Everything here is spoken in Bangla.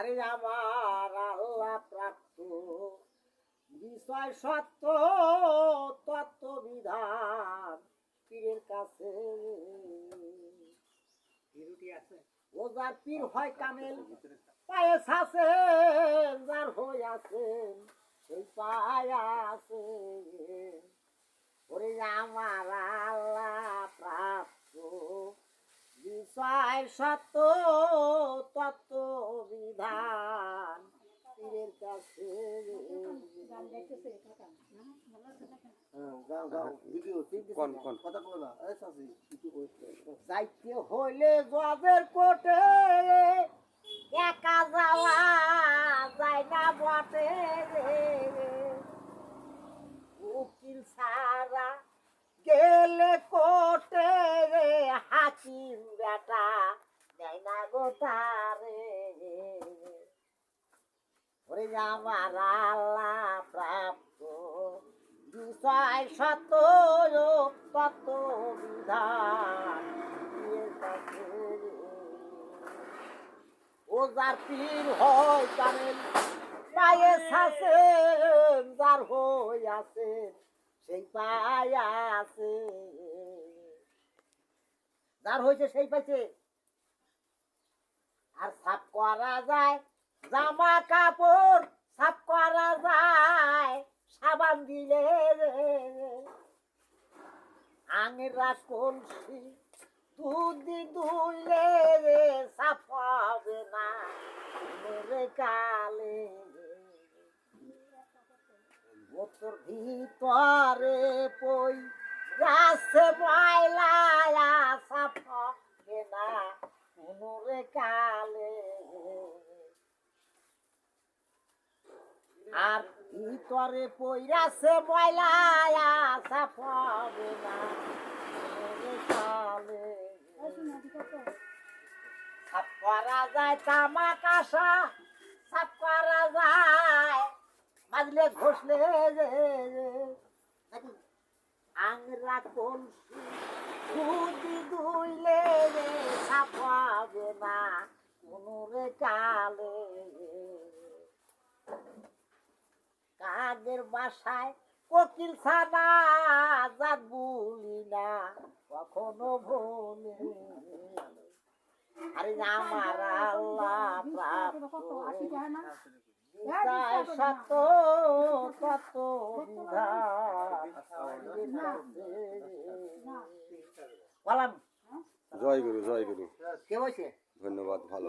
আরে আমার আল্লাহ প্রাপ্ত বিষয় সত্য তত্ত্ব বিধান পীরের কাছে ও যার পীর হয় কামেল পায়ে আছেন যার হয়ে আছেন সেই পায়ে আছে ওরে আমার আল্লাহ প্রাপ্ত বিষয় সত্য তত্ত্ব বিধান পীরের কাছে যাইতে হইলে জজের কোর্টে একা যাওয়া যায় না বটে উকিল সারা গেলে কোর্টে হাকিম বেটা দেয় না গোটারে ওরে আমার আল্লাহ প্রাপ্ত বিষয় সত্য তত্ত্ব বিধান ও যার পীর হয় কামেল পায়ে আছেন যার হয়ে আছেন সেই পায়ে আছে যার হয়েছে সেই পাইছে আর সাফ করা যায় জামা কাপড় সাফ করা যায় সাবান দিলে আঙেরা কলসি দুধ দুইলে সাফ হবে না মেরে কালে বোতর ভিতরে পই রাস্তে ময়লা সাফ হবে না মরে কালে আর ভিতরে পইরাছে ময়লা সাফ হবে না মরে কালে সাফ করা যায় তামা কাঁসা সাফ করা যায় মাজলে ঘষলে আংরা কলসি দুধি দুইলে সাফ হবে না মরে কালে কাদের বাসায় কোকিল ছানা জাত বলি না কখনো ভোলে আরে আমার আল্লাহ প্রাপ্ত বিষয় সত্য তত্ত্ব বিধান বললাম জয় গুরু জয় গুরু। কে বলছে ধন্যবাদ, ভালো।